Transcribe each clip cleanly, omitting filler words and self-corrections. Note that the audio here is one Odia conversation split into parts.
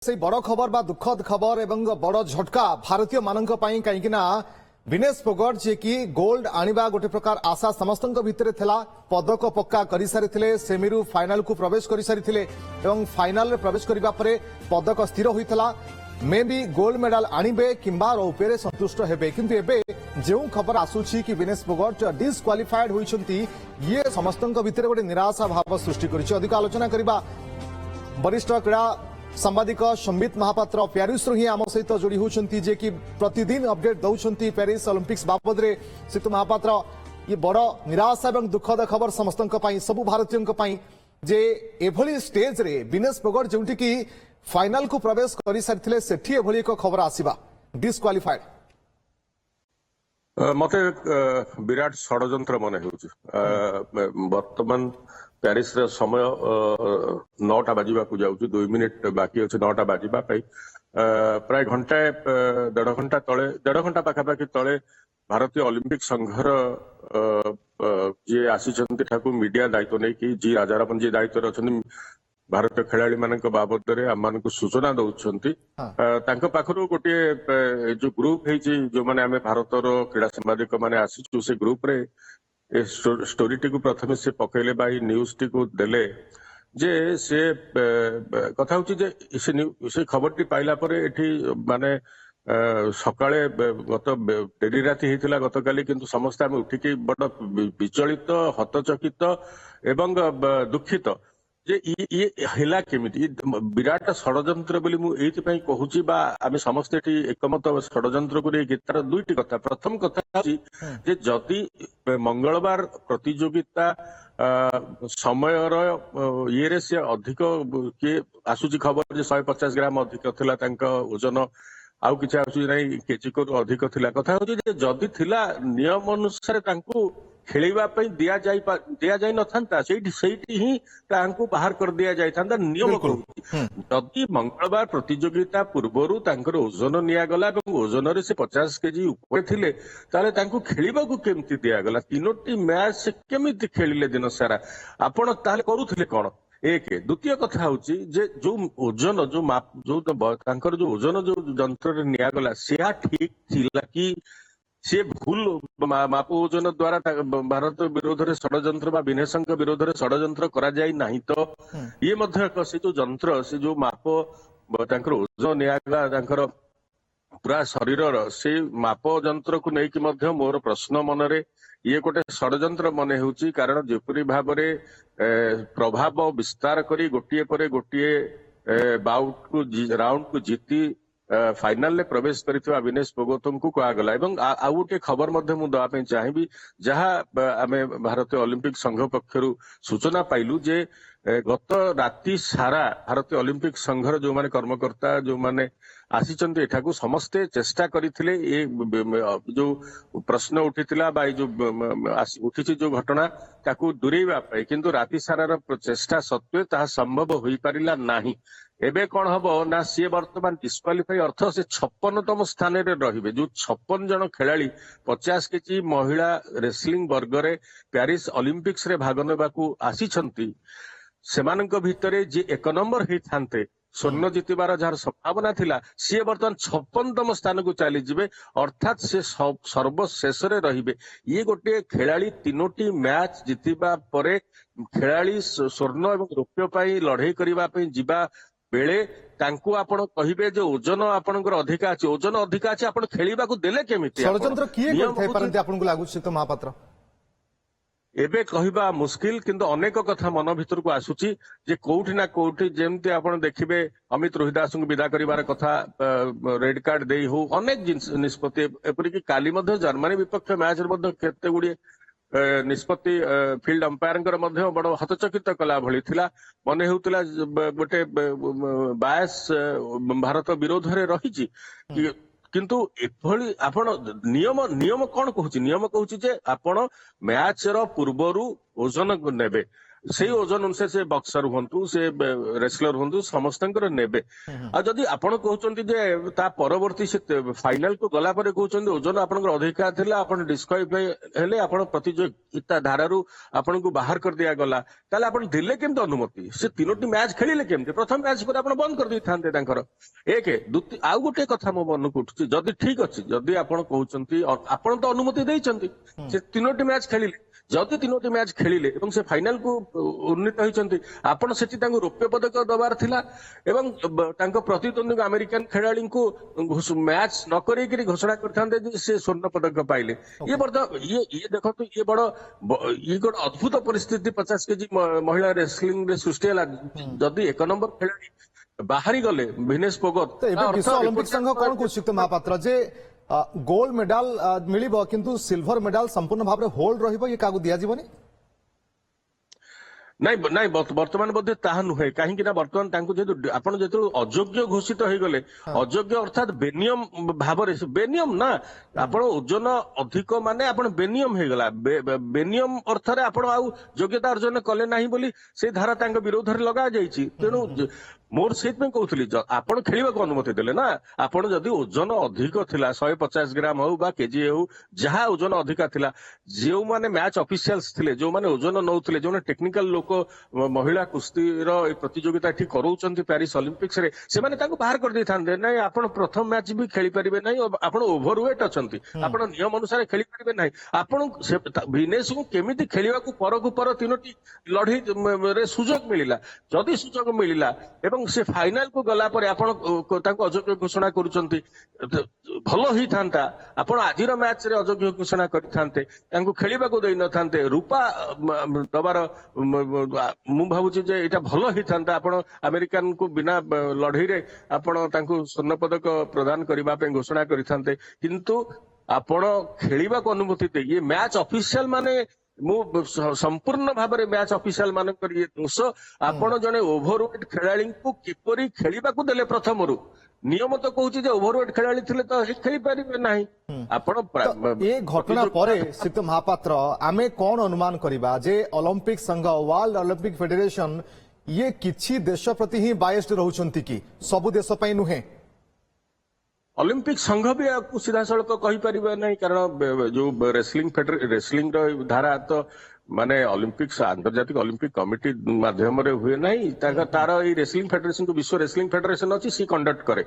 से बड़ खबर बा दुखद खबर एवं बड़ झटका भारतीय मानक पई कहीं विनेश फोगट जे कि गोल्ड आनिबा गोटे प्रकार आशा समस्त भितर थिला पदक पक्का कर सारी सेमीरु फाइनाल को प्रवेश कर सारी एवं फाइनाल प्रवेश करबा परे पदक स्थिर होइतला मे भी गोल्ड मेडल आनिबे किंबा रौप्य संतुष्ट हेबे किंतु एबे जो खबर आसुछि कि विनेश फोगट डिस्क्वालिफाइड होइछंती ये समस्त भितर गोटे निराशा भाव सृष्टि करिछि। अधिक आलोचना करबा वरिष्ठ क्रीड़ा सांबादिक संबित महापात्र प्यारिस ही आम सहित जोड़ी होती जे कि प्रतिदिन अपडेट दौरान प्यारिस ओलंपिक्स बाबद में सितु महापात्र ये बड़ निराशा और दुखद खबर समस्त सबु भारतीयों जे एभली स्टेज रे विनेश फोगट जोंटी कि फाइनाल को प्रवेश कर सारी सेठी एभली एक खबर आसीबा डिस्क्वालिफाइड मते विराट षड्यंत्र मन वर्तमान प्यारिस रे समय 9टा बाजिबा को जाउछु 2 मिनिट बाकी अछि 9टा बाजिबा पई प्राय घंटा 1.5 घंटा तळे 1.5 घंटा पाखापाखि तळे भारतीय ओलंपिक संघर जे आसीचंती ठाकू मीडिया दायित्व नै कि जी राजारामन जी दायित्व अछंती भारतीय खेलाड़ी मानक बाबद रे हम मानक सूचना दउछंती तांको पाखरु गोटे जो ग्रुप हेछि जो माने हमें भारतर क्रीड़ा संवादिक माने आसीछु से ग्रुप रे ए स्टोरी टी को प्रथम से पकेले बाई न्यूज टी को देले जे से कथा होची जे से खबर टी पाइला परे एठी माने सकाळे गत डेरी राति हेतिला गतकाली किंतु समस्त हम उठिकी बड़ विचलित हतचकित एवं दुखित जे ये हेला केमिति विराट षड्यंत्र बोली मु एथि पई कहूची बा आमे समस्त एठी एकमत षड्यंत्र को लेके तार दुईटी कथा प्रथम कथा जे जदि मंगलवार प्रतियोगिता समयर ये रे से अधिक के आसुची खबर जे 150 ग्राम अधिक थिला तांका ओजन आउ किछ आसुची नै केजी को अधिक थिला कथा होची जे जदि थिला नियम अनुसार तांको खेलिबा पई दिया जाय नथांता सेठी ही तांको बाहर कर दिया जायथांता नियम कहूची जदि मंगलवार प्रतियोगिता पूर्वरु तांकर ओजन निया गला एवं ओजन रे से 50 केजी ऊपर थिले ताले तांको खेलिबा को केमति दिया गला तीनोटी मैच से केमिति खेलिले दिन सारा आपण ताले करूथिले कोन एक द्वितीय कथा होची जे जो ओजन जो माप जो तांकर जो ओजन जो यंत्र रे निया गला सेहा ठीक थिला कि से भूल माप ओजन द्वारा भारत विरोध में षड्यंत्र विनेशंक विरोध में षड्यंत्र करा जाय नाही तो ये मध्य से जो यंत्र से जो माप ओजन नियागला पूरा शरीर से माप यंत्र को लेकिन मध्य मोर प्रश्न मनरे ये गोटे षड्यंत्र मन होची कारण जेपरी भाव में प्रभाव विस्तार करी गोटिए परे गोटिए बाउट को राउंड को जीती फाइनाल ले प्रवेश करितवा विनेश फोगट को कहगला एवं आउ गोटे खबर मध्य मु दवा पे चाहिबी जहां आमे भारतीय ओलंपिक संघ पक्षरु सूचना पाइलु जे गत राति सारा भारतीय ओलंपिक संघर जो माने कर्मकर्ता जो माने आसीचंती एठाकू समस्ते चेष्टा करिथिले ए जो प्रश्न उठिथिला बा जो उठिछि जो घटना ताकू दूरेबा पाई किंतु राति सारार चेष्टा सत्वे ताहा संभव होई परिला नाही एबे कौन हबो ना सी वर्तमान डिस्क्वालिफाई अर्थ से 56तम स्थान रे रहिबे जो 56 जन खेलाड़ी 50 केजी महिला रेसलिंग वर्ग रे प्यारिस ओलंपिक्स रे भाग नेबाकू आसीछंती सेमानक भितरे जे 1 नंबर हेई थांते स्वर्ण जितबार जार संभावना थिला सी वर्तमान 56तम स्थान को चली जिबे अर्थात से सर्वशेष रे रहिबे ये गोटे खेलाड़ी तीनोटी मैच जितिबा परे खेलाड़ी स्वर्ण एवं रौप्य पाई लड़ाई करबा पई जिबा बेले तांकु आपण कहिबे जे ओजन आपनकर अधिका अछि ओजन अधिका अछि आपण खेलिबा को देले केमिति षड्यंत्र किए करथै परंतु आपनको लागु छै तो महापात्र एबे कहिबा मुश्किल किंतु अनेक कथा मन भीतर को आसुची जे कोउठी ना कोउठी जेमते आपण देखिबे अमित रोहिदास को विदा करिवार कथा रेड कार्ड देई हो अनेक निष्पत्ति एपरि कि काली मध्ये जर्मनी विपक्ष मैच रे मध्ये केते गुडी निष्पत्ति फील्ड अंपायर बड़ हतचकित कला भली थिला मन होउतिला गोटे बायस भारत विरोध रे रहिछि किंतु एभली आपण नियम कौन कहूछि नियम कहूछि जे आपण मैच रो पूर्वरु ओजन नेबे ସେଇ ଓଜନ ଅନୁସାରେ ସେ ବକ୍ସର ହୁଅନ୍ତୁ ସେ ରେସଲର ହୁଅନ୍ତୁ ସମସ୍ତଙ୍କର ନେବେ। ଆଉ ଯଦି ଆପଣ କହୁଛନ୍ତି ଯେ ତା ପରବର୍ତ୍ତୀ ସେ ଫାଇନାଲ କୁ ଗଲା ପରେ କହୁଛନ୍ତି ଓଜନ ଆପଣଙ୍କର ଅଧିକା ଥିଲା ଆପଣ ଡିସ୍କ୍ୱାଲିଫାଇ ହେଲେ ଆପଣ ପ୍ରତିଯୋଗିତା ଧାରାରୁ ଆପଣଙ୍କୁ ବାହାର କରିଦିଆଗଲା ତାହେଲେ ଆପଣ ଦେଲେ କେମିତି ଅନୁମତି? ସେ 3ଟି ମ୍ୟାଚ୍ ଖେଳିଲେ କେମିତି? ପ୍ରଥମ ମ୍ୟାଚ୍ ପରେ ଆପଣ ବନ୍ଦ କରିଦେଇଥାନ୍ତେ ତାଙ୍କର। ଆଉ ଗୋଟେ କଥା ମୋ ମନକୁ ଉଠୁଛି ଯଦି ଠିକ ଅଛି ଯଦି ଆପଣ କହୁଛନ୍ତି ଆପଣ ତ ଅନୁମତି ଦେଇଛନ୍ତି ସେ 3ଟି ମ୍ୟାଚ୍ ଖେଳିଲେ ଯଦି 3ଟି ମ୍ୟାଚ୍ ଖେଳିଲେ ଏବଂ ସେ ଫାଇନାଲ କୁ ଉନ୍ନୀତ ହେଇଛନ୍ତି ଆପଣ ସେଠି ତାଙ୍କୁ ରୌପ୍ୟ ପଦକ ଦେବାର ଥିଲା ଏବଂ ତାଙ୍କ ପ୍ରତିଦ୍ୱନ୍ଦ୍ୱୀ ଆମେରିକାନ ଖେଳାଳିଙ୍କୁ ମ୍ୟାଚ୍ ନ କରେଇକିରି ଘୋଷଣା କରିଥାନ୍ତେ ଯେ ସେ ସ୍ୱର୍ଣ୍ଣ ପଦକ ପାଇଲେ। ଇଏ ଦେଖନ୍ତୁ ଇଏ ଗୋଟେ ଅଦ୍ଭୁତ ପରିସ୍ଥିତି 50 କେଜି ମହିଳା ରେସଲିଂ ରେ ସୃଷ୍ଟି ହେଲା। ଯଦି 1 ନମ୍ବର ଖେଳାଳି ବାହାରି ଗଲେ ଭିନେସ ଫୋଗଟ ତ ଏବେ ବିଶ୍ୱ ଅଲିମ୍ପିକ ସଂଘ କଣ କହୁଛି ଶକ୍ତି ମହାପାତ୍ର ଯେ ଗୋଲ୍ଡ ମେଡାଲ ମିଳିବ କିନ୍ତୁ ସିଲଭର ମେଡାଲ ସମ୍ପୂର୍ଣ୍ଣ ଭାବରେ ହୋଲ୍ଡ ରହିବ ଇଏ କାହାକୁ ଦିଆଯିବନି? ନାଇଁ ବର୍ତ୍ତମାନ ବୋଧେ ତାହା ନୁହେଁ କାହିଁକି ନା ବର୍ତ୍ତମାନ ତାଙ୍କୁ ଯେହେତୁ ଆପଣ ଯେତେବେଳେ ଅଯୋଗ୍ୟ ଘୋଷିତ ହେଇଗଲେ ଅଯୋଗ୍ୟ ଅର୍ଥାତ ବେନିୟମ ଭାବରେ ବେନିୟମ ନା ଆପଣ ଓଜନ ଅଧିକ ମାନେ ଆପଣ ବେନିୟମ ହେଇଗଲା ବେନିୟମ ଅର୍ଥରେ ଆପଣ ଆଉ ଯୋଗ୍ୟତା ଅର୍ଜନ କଲେ ନାହିଁ ବୋଲି ସେଇ ଧାରା ତାଙ୍କ ବିରୋଧରେ ଲଗା ଯାଇଛି। ତେଣୁ ମୋର ସେଇଥିପାଇଁ କହୁଥିଲି ଆପଣ ଖେଳିବାକୁ ଅନୁମତି ଦେଲେ ନା ଆପଣ ଯଦି ଓଜନ ଅଧିକ ଥିଲା 150 ଗ୍ରାମ ହଉ ବା କେଜି ହଉ ଯାହା ଓଜନ ଅଧିକା ଥିଲା ଯେଉଁମାନେ ମ୍ୟାଚ୍ ଅଫିସିଆଲ୍ସ ଥିଲେ ଯେଉଁମାନେ ଓଜନ ନଉଥିଲେ ଯେଉଁମାନେ ଟେକ୍ନିକାଲ ଲୋକ ମହିଳା କୁସ୍ତିର ଏ ପ୍ରତିଯୋଗିତା ଏଠି କରାଉଛନ୍ତି ପ୍ୟାରିସ ଅଲିମ୍ପିକ୍ସରେ ସେମାନେ ତାଙ୍କୁ ବାହାର କରିଦେଇଥାନ୍ତେ। ନାଇଁ ଆପଣ ପ୍ରଥମ ମ୍ୟାଚ୍ ବି ଖେଳିପାରିବେ ନାହିଁ ଆପଣ ଓଭରୱେଟ୍ ଅଛନ୍ତି ଆପଣ ନିୟମ ଅନୁସାରେ ଖେଳିପାରିବେ ନାହିଁ। ଆପଣ ଭିନେସଙ୍କୁ କେମିତି ଖେଳିବାକୁ ପରକୁ ପର 3ଟି ଲଢେଇରେ ସୁଯୋଗ ମିଳିଲା ଯଦି ସୁଯୋଗ ମିଳିଲା ଏବଂ ସେ ଫାଇନାଲ କୁ ଗଲା ପରେ ଆପଣ ତାଙ୍କୁ ଅଯୋଗ୍ୟ ଘୋଷଣା କରୁଛନ୍ତି ଭଲ ହେଇଥାନ୍ତା ଆପଣ ଆଜିର ମ୍ୟାଚ୍ ରେ ଅଯୋଗ୍ୟ ଘୋଷଣା କରିଥାନ୍ତେ ତାଙ୍କୁ ଖେଳିବାକୁ ଦେଇନଥାନ୍ତେ ରୂପା ଦବାର ମୁଁ ଭାବୁଛି ଯେ ଏଇଟା ଭଲ ହେଇଥାନ୍ତା ଆପଣ ଆମେରିକାନକୁ ବିନା ଲଢେଇରେ ଆପଣ ତାଙ୍କୁ ସ୍ୱର୍ଣ୍ଣ ପଦକ ପ୍ରଦାନ କରିବା ପାଇଁ ଘୋଷଣା କରିଥାନ୍ତେ କିନ୍ତୁ ଆପଣ ଖେଳିବାକୁ ଅନୁମତି ଦେଇ ଇଏ ମ୍ୟାଚ୍ ଅଫିସିଆଲ ମାନେ ମୁଁ ସମ୍ପୂର୍ଣ୍ଣ ଭାବରେ ମ୍ୟାଚ୍ ଅଫିସିଆଲ ମାନଙ୍କର ଇଏ ଦୋଷ। ଆପଣ ଜଣେ ଓଭରୱେଟ୍ ଖେଳାଳିଙ୍କୁ କିପରି ଖେଳିବାକୁ ଦେଲେ ପ୍ରଥମରୁ ନିୟମ ତ କହୁଛି ଯେ ଓଭରୱେଟ୍ ଖେଳାଳି ଥିଲେ ତ ଖେଳିପାରିବେ ନାହିଁ। ଆପଣ ଏ ଘଟଣା ପରେ ଶୀତ ମହାପାତ୍ର ଆମେ କଣ ଅନୁମାନ କରିବା ଯେ ଅଲିମ୍ପିକ ସଂଘ ୱାର୍ଲଡ ଅଲିମ୍ପିକ ଫେଡେରେସନ ଇଏ କିଛି ଦେଶ ପ୍ରତି ହିଁ ବାୟସ୍ଡ ରହୁଛନ୍ତି କି ସବୁ ଦେଶ ପାଇଁ ନୁହେଁ? ଅଲିମ୍ପିକ ସଂଘ ବି ଆକୁ ସିଧାସଳଖ କହିପାରିବେ ନାହିଁ କାରଣ ଯୋଉ ରେସଲିଂର ଧାରା ତ ମାନେ ଅଲିମ୍ପିକ୍ସ ଆନ୍ତର୍ଜାତିକ ଅଲିମ୍ପିକ କମିଟି ମାଧ୍ୟମରେ ହୁଏ ନାହିଁ ତାର ଏଇ ରେସଲିଂ ଫେଡେରେସନକୁ ବିଶ୍ୱ ରେସଲିଂ ଫେଡେରେସନ ଅଛି ସି କଣ୍ଡକ୍ଟ କରେ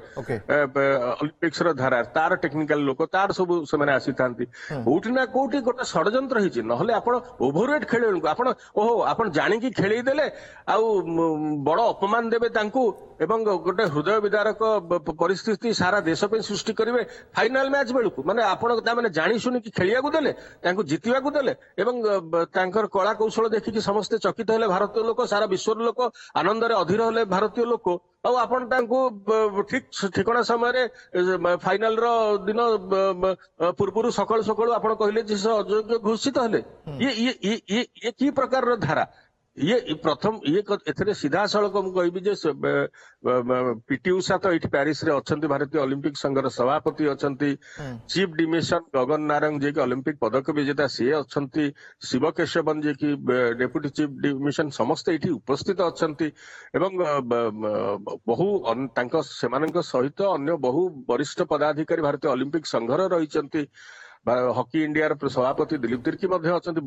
ଅଲିମ୍ପିକ୍ସ ର ଧାରା ତାର ଟେକ୍ନିକାଲ ଲୋକ ତାର ସବୁ ସେମାନେ ଆସିଥାନ୍ତି। କୋଉଠି ନା କୋଉଠି ଗୋଟେ ଷଡଯନ୍ତ୍ର ହେଇଛି ନହେଲେ ଆପଣ ଓଭରୱେଟ୍ ଖେଳାଳିଙ୍କୁ ଆପଣ ଜାଣିକି ଖେଳେଇ ଦେଲେ ଆଉ ବଡ ଅପମାନ ଦେବେ ତାଙ୍କୁ ଏବଂ ଗୋଟେ ହୃଦୟ ବିଦାରକ ପରିସ୍ଥିତି ସାରା ଦେଶ ପାଇଁ ସୃଷ୍ଟି କରିବେ ଫାଇନାଲ ମ୍ୟାଚ୍ ବେଳକୁ ମାନେ ଆପଣ ତାମାନେ ଜାଣି ଶୁଣିକି ଖେଳିବାକୁ ଦେଲେ ତାଙ୍କୁ ଜିତିବାକୁ ଦେଲେ ଏବଂ ତାଙ୍କର କଳା କୌଶଳ ଦେଖିକି ସମସ୍ତେ ଚକିତ ହେଲେ ଭାରତୀୟ ଲୋକ ସାରା ବିଶ୍ୱର ଲୋକ ଆନନ୍ଦରେ ଅଧୀର ହେଲେ ଭାରତୀୟ ଲୋକ ଆଉ ଆପଣ ତାଙ୍କୁ ଠିକ ଠିକଣା ସମୟରେ ଫାଇନାଲ ର ଦିନ ପୂର୍ବରୁ ସକାଳୁ ସକାଳୁ ଆପଣ କହିଲେ ଯେ ସେ ଅଯୋଗ୍ୟ ଘୋଷିତ ହେଲେ ଇଏ କି ପ୍ରକାରର ଧାରା ଏଥିରେ ସିଧାସଳଖ ମୁଁ କହିବି ଯେ ପିଟି ଉଷା ତ ଏଇଠି ପ୍ୟାରିସରେ ଅଛନ୍ତି ଭାରତୀୟ ଅଲିମ୍ପିକ ସଂଘର ସଭାପତି ଅଛନ୍ତି ଚିଫ ଡିମିଶନ ଗଗନ ନାରଙ୍ଗ ଯିଏକି ଅଲିମ୍ପିକ ପଦକ ବିଜେତା ସିଏ ଅଛନ୍ତି ଶିବ କେଶବନ ଯିଏକି ଡେପୁଟି ଚିଫ ଡିମିଶନ ସମସ୍ତେ ଏଇଠି ଉପସ୍ଥିତ ଅଛନ୍ତି ଏବଂ ସେମାନଙ୍କ ସହିତ ଅନ୍ୟ ବହୁ ବରିଷ୍ଠ ପଦାଧିକାରୀ ଭାରତୀୟ ଅଲିମ୍ପିକ ସଂଘର ରହିଛନ୍ତି ହକି ଇଣ୍ଡିଆର ସଭାପତି ଦିଲ୍ଲୀପ ତିର୍କି ମଧ୍ୟ ଅଛନ୍ତି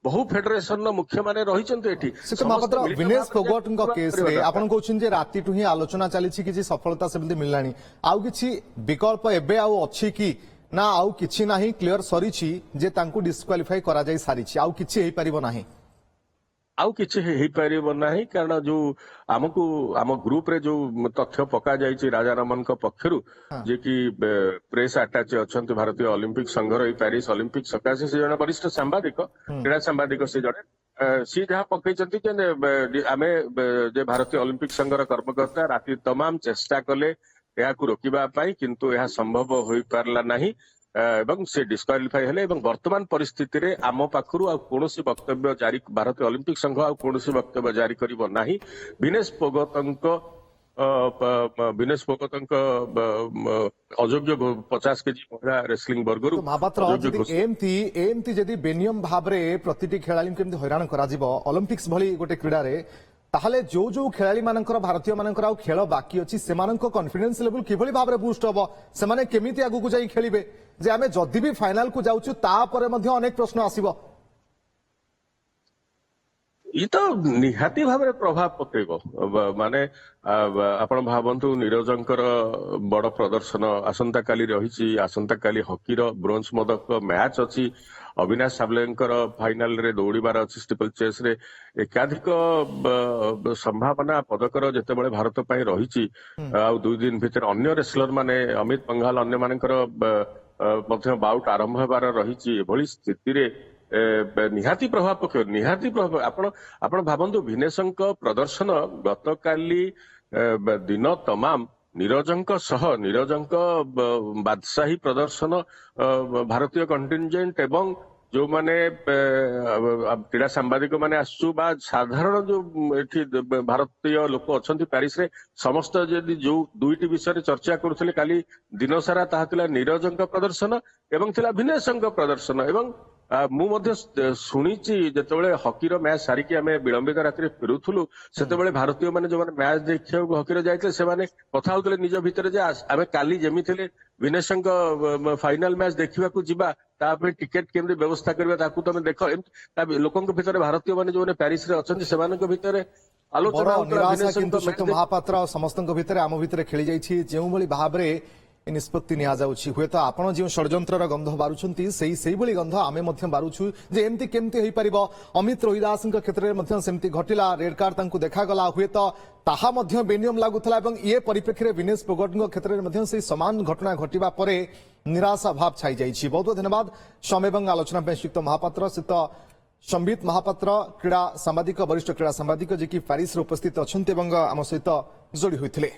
ବହୁ ଫେଡେରେସନର ମୁଖ୍ୟମାନେ ରହିଛନ୍ତି ଏଠି। ମହାପାତ୍ର ଭିନେସ ଫୋଗଟଙ୍କ କେସରେ ଆପଣ କହୁଛନ୍ତି ଯେ ରାତିଠୁ ହିଁ ଆଲୋଚନା ଚାଲିଛି କିଛି ସଫଳତା ସେମିତି ମିଳିଲାଣି ଆଉ କିଛି ବିକଳ୍ପ ଏବେ ଆଉ ଅଛି କି ନା ଆଉ କିଛି ନାହିଁ କ୍ଲିୟର ସରିଛି ଯେ ତାଙ୍କୁ ଡିସ୍କ୍ୱାଲିଫାଇ କରାଯାଇ ସାରିଛି ଆଉ କିଛି ହେଇପାରିବ ନାହିଁ? ଆଉ କିଛି ହେଇପାରିବ ନାହିଁ କାରଣ ଯୋଉ ଆମକୁ ଆମ ଗ୍ରୁପରେ ଯୋଉ ତଥ୍ୟ ପକାଯାଇଛି ରାଜାରାମନଙ୍କ ପକ୍ଷରୁ ଯିଏକି ପ୍ରେସ ଆଟାଚି ଅଛନ୍ତି ଭାରତୀୟ ଅଲିମ୍ପିକ ସଂଘର ଏଇ ପ୍ୟାରିସ ଅଲିମ୍ପିକ ସକାଶେ ସେ ଜଣେ ବରିଷ୍ଠ ସାମ୍ବାଦିକ କ୍ରୀଡା ସାମ୍ବାଦିକ ସେ ଜଣେ ସିଏ ଯାହା ପକେଇଛନ୍ତି ଯେ ଆମେ ଯେ ଭାରତୀୟ ଅଲିମ୍ପିକ ସଂଘର କର୍ମକର୍ତ୍ତା ରାତି ତମାମ ଚେଷ୍ଟା କଲେ ଏହାକୁ ରୋକିବା ପାଇଁ କିନ୍ତୁ ଏହା ସମ୍ଭବ ହୋଇପାରିଲା ନାହିଁ ଏବଂ ସେ ଡିସ୍କ୍ୱାଲିଫାଇ ହେଲେ ଏବଂ ବର୍ତ୍ତମାନ ପରିସ୍ଥିତିରେ ଆମ ପାଖରୁ ଆଉ କୌଣସି ବକ୍ତବ୍ୟ ଭାରତୀୟ ଅଲିମ୍ପିକ ସଂଘ ଆଉ କୌଣସି ବକ୍ତବ୍ୟ ଜାରି କରିବ ନାହିଁ। ଭିନେସ ଫୋଗଟଙ୍କ ବିନେଶ ଫୋଗଟଙ୍କ ଅଯୋଗ୍ୟ 50 କେଜି ମହିଳା ରେସଲିଂ ବର୍ଗରୁ ମହାପାତ୍ର ଅଯୋଗ୍ୟ ଯଦି ଘୋଷିତ ଏମିତି ଯଦି ବେନିୟମ ଭାବରେ ପ୍ରତିଟି ଖେଳାଳିଙ୍କୁ କେମିତି ହଇରାଣ କରାଯିବ ଅଲିମ୍ପିକ୍ସ ଭଳି ଗୋଟେ କ୍ରୀଡ଼ାରେ ତାହେଲେ ଯୋଉ ଖେଳାଳି ମାନଙ୍କର ଭାରତୀୟ ମାନଙ୍କର ଆଉ ଖେଳ ବାକି ଅଛି ସେମାନଙ୍କ କନଫିଡେନ୍ସ ଲେଭେଲ କିଭଳି ଭାବରେ ବୁଷ୍ଟ ହବ ସେମାନେ କେମିତି ଆଗକୁ ଯାଇ ଖେଳିବେ ଯେ ଆମେ ଯଦି ବି ଫାଇନାଲ କୁ ଯାଉଛୁ ତାପରେ ମଧ୍ୟ ଅନେକ ପ୍ରଶ୍ନ ଆସିବ ଇ ତ ନିହାତି ଭାବରେ ପ୍ରଭାବ ପକେଇବ ମାନେ ଆପଣ ଭାବନ୍ତୁ ନିରଜଙ୍କର ବଡ ପ୍ରଦର୍ଶନ ଆସନ୍ତାକାଲି ରହିଛି ଆସନ୍ତାକାଲି ହକିର ବ୍ରୋଞ୍ଜ ପଦକ ମ୍ୟାଚ୍ ଅଛି ଅବିନାଶ ସାବଲେଙ୍କର ଫାଇନାଲରେ ଦୌଡ଼ିବାର ଅଛି ଷ୍ଟିପଲ ଚେସ୍ ରେ ଏକାଧିକ ସମ୍ଭାବନା ପଦକର ଯେତେବେଳେ ଭାରତ ପାଇଁ ରହିଛି ଆଉ 2 ଦିନ ଭିତରେ ଅନ୍ୟ ରେସଲର ମାନେ ଅମିତ ପଙ୍ଘାଲ ଅନ୍ୟମାନଙ୍କର ମଧ୍ୟ ବାଉଟ ଆରମ୍ଭ ହେବାର ରହିଛି ଏଭଳି ସ୍ଥିତିରେ ନିହାତି ପ୍ରଭାବ ପକେଇବ ନିହାତି ପ୍ରଭାବ ଆପଣ ଭାବନ୍ତୁ ଭିନେଶଙ୍କ ପ୍ରଦର୍ଶନ ଗତକାଲି ଦିନ ତମାମ ନିରଜଙ୍କ ବାଦଶାହୀ ପ୍ରଦର୍ଶନ ଭାରତୀୟ କଣ୍ଟିନଜେଣ୍ଟ ଏବଂ ଯୋଉମାନେ କ୍ରୀଡା ସାମ୍ବାଦିକ ମାନେ ଆସୁ ବା ସାଧାରଣ ଯୋଉ ଏଠି ଭାରତୀୟ ଲୋକ ଅଛନ୍ତି ପ୍ୟାରିସରେ ସମସ୍ତ ଯଦି ଯୋଉ 2ଟି ବିଷୟରେ ଚର୍ଚ୍ଚା କରୁଥିଲେ କାଲି ଦିନ ସାରା ତାହା ଥିଲା ନିରଜଙ୍କ ପ୍ରଦର୍ଶନ ଏବଂ ଥିଲା ଭିନେଶଙ୍କ ପ୍ରଦର୍ଶନ ଏବଂ ମୁଁ ମଧ୍ୟ ଶୁଣିଛି ଯେତେବେଳେ ହକିର ମ୍ୟାଚ୍ ସାରିକି ଆମେ ବିଳମ୍ବିତ ରାତିରେ ଫେରୁଥିଲୁ ସେତେବେଳେ ଭାରତୀୟ ମାନେ ଯୋଉମାନେ ମ୍ୟାଚ୍ ଦେଖିବାକୁ ହକିରେ ଯାଇଥିଲେ ସେମାନେ କଥା ହଉଥିଲେ ନିଜ ଭିତରେ ଯେ ଆମେ କାଲି ଯେମିତି ହେଲେ ଭିନେଶଙ୍କ ଫାଇନାଲ ମ୍ୟାଚ୍ ଦେଖିବାକୁ ଯିବା ତା ପାଇଁ ଟିକେଟ କେମିତି ବ୍ୟବସ୍ଥା କରିବା ତାକୁ ତମେ ଦେଖ ଲୋକଙ୍କ ଭିତରେ ଭାରତୀୟ ମାନେ ଯୋଉମାନେ ପ୍ୟାରିସରେ ଅଛନ୍ତି ସେମାନଙ୍କ ଭିତରେ ବଡ ଆଲୋଚନା ନିରାଶା କିନ୍ତୁ ସହିତ ମହାପାତ୍ର ସମସ୍ତଙ୍କ ଭିତରେ ଆମ ଭିତରେ ଖେଳି ଯାଇଛି ଯେଉଁଭଳି ଭାବରେ ଏ ନିଷ୍ପତ୍ତି ନିଆଯାଉଛି ହୁଏତ ଆପଣ ଯେଉଁ ଷଡଯନ୍ତ୍ରର ଗନ୍ଧ ବାରୁଛନ୍ତି ସେଇଭଳି ଗନ୍ଧ ଆମେ ମଧ୍ୟ ବାରୁଛୁ ଯେ ଏମିତି କେମିତି ହେଇପାରିବ ଅମିତ ରୋହିଦାସଙ୍କ କ୍ଷେତ୍ରରେ ମଧ୍ୟ ସେମିତି ଘଟିଲା ରେଡ୍ କାର୍ଡ ତାଙ୍କୁ ଦେଖାଗଲା ହୁଏତ ତାହା ମଧ୍ୟ ବେନିୟମ ଲାଗୁଥିଲା ଏବଂ ଏ ପରିପ୍ରେକ୍ଷୀରେ ବିନେଶ ଫୋଗଟଙ୍କ କ୍ଷେତ୍ରରେ ମଧ୍ୟ ସେହି ସମାନ ଘଟଣା ଘଟିବା ପରେ ନିରାଶା ଭାବ ଛାଇ ଯାଇଛି ବହୁତ ବହୁତ ଧନ୍ୟବାଦ ସମୟ ଏବଂ ଆଲୋଚନା ପାଇଁ ଶ୍ରୀଯୁକ୍ତ ମହାପାତ୍ର ସହିତ ସମ୍ବିତ ମହାପାତ୍ର କ୍ରୀଡ଼ା ସାମ୍ବାଦିକ ବରିଷ୍ଠ କ୍ରୀଡ଼ା ସାମ୍ବାଦିକ ଯିଏକି ପ୍ୟାରିସରେ ଉପସ୍ଥିତ ଅଛନ୍ତି ଏବଂ ଆମ ସହିତ ଯୋଡ଼ି ହୋଇଥିଲେ।